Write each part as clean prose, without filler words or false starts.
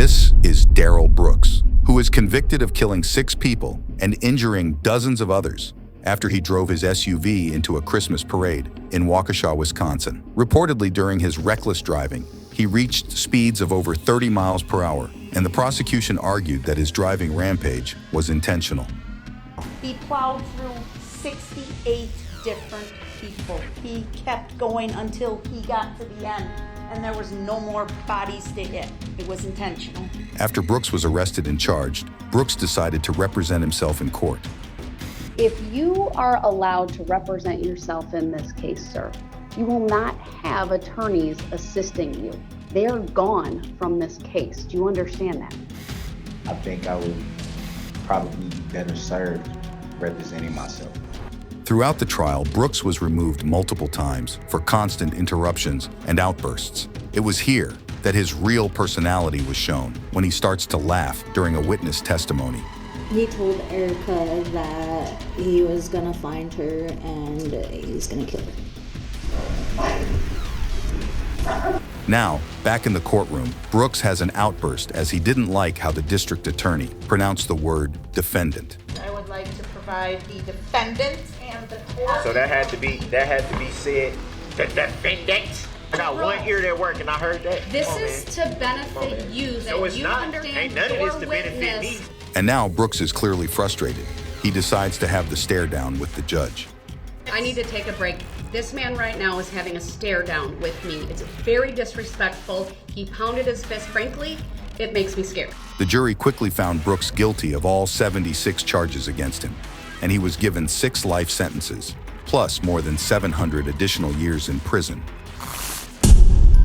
This is Daryl Brooks, who was convicted of killing 6 people and injuring dozens of others after he drove his SUV into a Christmas parade in Waukesha, Wisconsin. Reportedly, during his reckless driving, he reached speeds of over 30 miles per hour, and the prosecution argued that his driving rampage was intentional. He plowed through 68 different people. He kept going until he got to the end, and there was no more bodies to hit. It was intentional. After Brooks was arrested and charged, Brooks decided to represent himself in court. If you are allowed to represent yourself in this case, sir, you will not have attorneys assisting you. They are gone from this case. Do you understand that? I think I would probably be better served representing myself. Throughout the trial, Brooks was removed multiple times for constant interruptions and outbursts. It was here that his real personality was shown when he starts to laugh during a witness testimony. He told Erica that he was gonna find her and he's gonna kill her. Now, back in the courtroom, Brooks has an outburst as he didn't like how the district attorney pronounced the word defendant. I would like to provide the defendant and the court. So that had to be said. The defendant. I got one ear that work and I heard that. This is to benefit you, that No, it's you not. understand Ain't none of your this to benefit me. witness. And now Brooks is clearly frustrated. He decides to have the stare down with the judge. I need to take a break. This man right now is having a stare down with me. It's very disrespectful. He pounded his fist. Frankly, it makes me scared. The jury quickly found Brooks guilty of all 76 charges against him, and he was given 6 life sentences, plus more than 700 additional years in prison.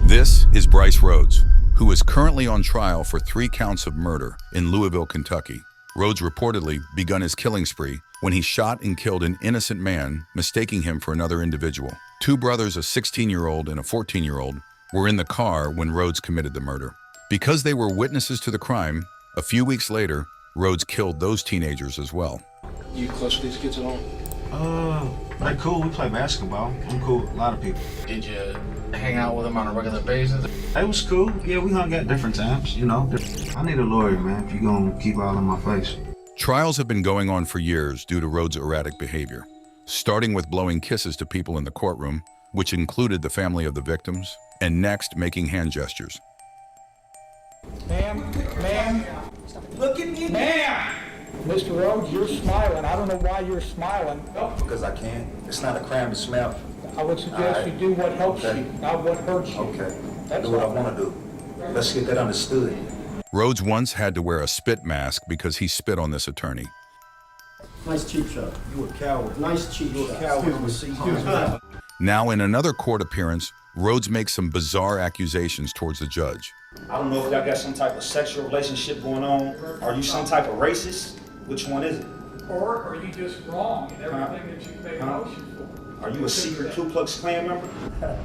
This is Bryce Rhodes, who is currently on trial for 3 counts of murder in Louisville, Kentucky. Rhodes reportedly begun his killing spree when he shot and killed an innocent man, mistaking him for another individual. 2 brothers, a 16-year-old and a 14-year-old, were in the car when Rhodes committed the murder. Because they were witnesses to the crime, a few weeks later, Rhodes killed those teenagers as well. You close to these kids at all? They're cool. We play basketball. I'm cool with a lot of people. Did you hang out with them on a regular basis? It was cool. Yeah, we hung out different times, you know. I need a lawyer, man, if you're gonna keep all in my face. Trials have been going on for years due to Rhodes' erratic behavior, starting with blowing kisses to people in the courtroom, which included the family of the victims, and next making hand gestures. Ma'am, look at me, ma'am! Mr. Rhodes, you're smiling. I don't know why you're smiling. Because I can. It's not a crime to smile. I would suggest you do what helps you, not what hurts you. Okay. That's do what all. I want to do. Let's get that understood. Rhodes once had to wear a spit mask because he spit on this attorney. Nice cheap shot. You a coward. Nice cheap You a shot. coward. Now, in another court appearance, Rhodes makes some bizarre accusations towards the judge. I don't know if y'all got some type of sexual relationship going on. Are you some type of racist? Which one is it? Or are you just wrong in everything that you made a motion for? Are you a secret Ku Klux Klan member? No,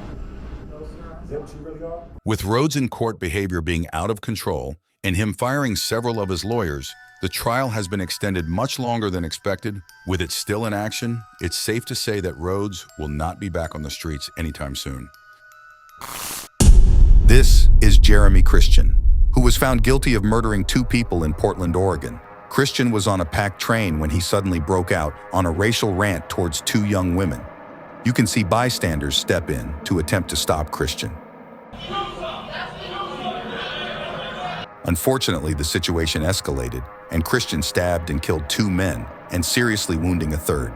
sir. Is that what you really are? With Rhodes' in court behavior being out of control and him firing several of his lawyers, the trial has been extended much longer than expected. With it still in action, it's safe to say that Rhodes will not be back on the streets anytime soon. This is Jeremy Christian, who was found guilty of murdering 2 people in Portland, Oregon. Christian was on a packed train when he suddenly broke out on a racial rant towards 2 young women. You can see bystanders step in to attempt to stop Christian. Unfortunately, the situation escalated, and Christian stabbed and killed 2 men and seriously wounding a 3rd.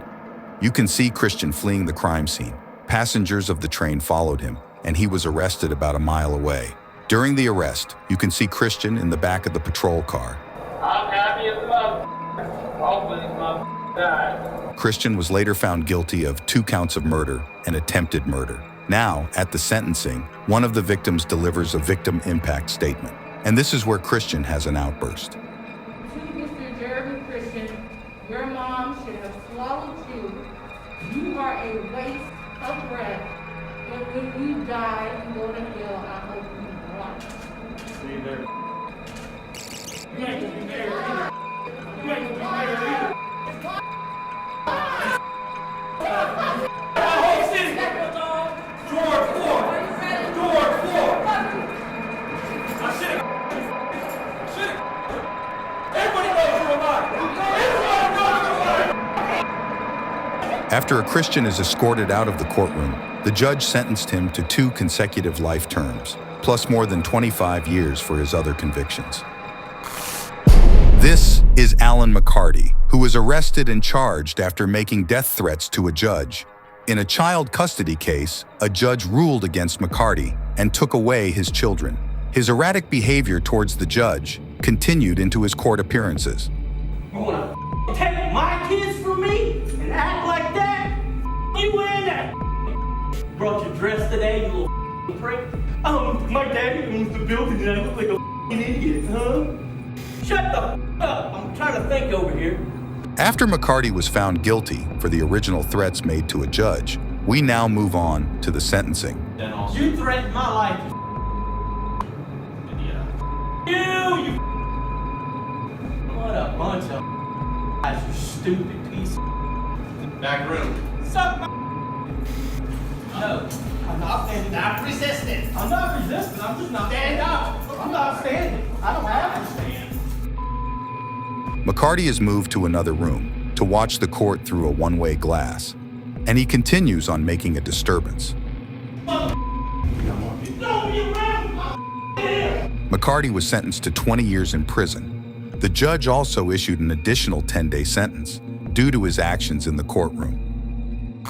You can see Christian fleeing the crime scene. Passengers of the train followed him, and he was arrested about a mile away. During the arrest, you can see Christian in the back of the patrol car. I'm happy as a mother. Hopefully this mother died. Christian was later found guilty of 2 counts of murder and attempted murder. Now, at the sentencing, one of the victims delivers a victim impact statement. And this is where Christian has an outburst. To Mr. Daryl Brooks, your mom should have swallowed you. You are a waste of breath. And when you die, you go to hell. I hope you want. See you there. You ain't gonna be there either. You ain't gonna be there either. Whole city. Door 4. Door 4. I should have. After a Christian is escorted out of the courtroom, the judge sentenced him to 2 consecutive life terms, plus more than 25 years for his other convictions. This is Alan McCarty, who was arrested and charged after making death threats to a judge. In a child custody case, a judge ruled against McCarty and took away his children. His erratic behavior towards the judge continued into his court appearances. You wanna take my kids from me and act like that? You wearing that? Brought your dress today, you little prick? My daddy owns the building and I look like a idiot, huh? Shut the up, I'm trying to think over here. After McCarty was found guilty for the original threats made to a judge, we now move on to the sentencing. You threatened my life. You! What a bunch of guys, you stupid piece of... Back room. Suck my... No, I'm not standing. Not resisting. I'm not resisting, I'm just not... Stand up! I'm not standing. I don't have to stand. McCarty is moved to another room to watch the court through a one-way glass, and he continues on making a disturbance. McCarty was sentenced to 20 years in prison. The judge also issued an additional 10-day sentence due to his actions in the courtroom.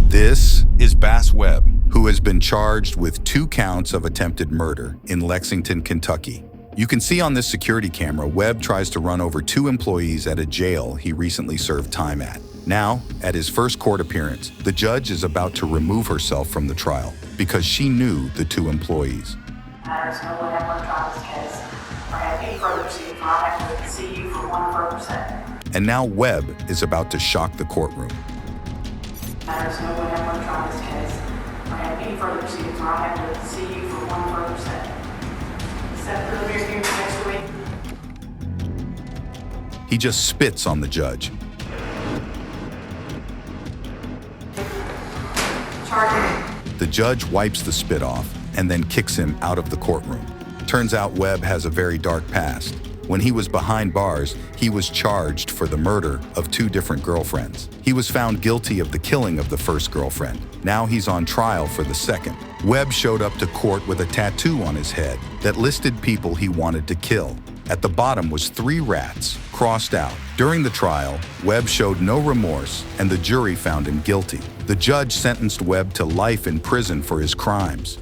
This is Webb, who has been charged with 2 counts of attempted murder in Lexington, Kentucky. You can see on this security camera, Webb tries to run over 2 employees at a jail he recently served time at. Now, at his first court appearance, the judge is about to remove herself from the trial because she knew the 2 employees. There's no way I'm going to try this case or have any further proceedings where I have to see you for 1 further second. And now Webb is about to shock the courtroom. There's no way I'm going to try this case or have any further proceedings where I have to see you for 1 further second. Except for the very hearing next week. He just spits on the judge. The judge wipes the spit off and then kicks him out of the courtroom. Turns out Webb has a very dark past. When he was behind bars, he was charged for the murder of 2 different girlfriends. He was found guilty of the killing of the first girlfriend. Now he's on trial for the second. Webb showed up to court with a tattoo on his head that listed people he wanted to kill. At the bottom was 3 rats, crossed out. During the trial, Webb showed no remorse and the jury found him guilty. The judge sentenced Webb to life in prison for his crimes.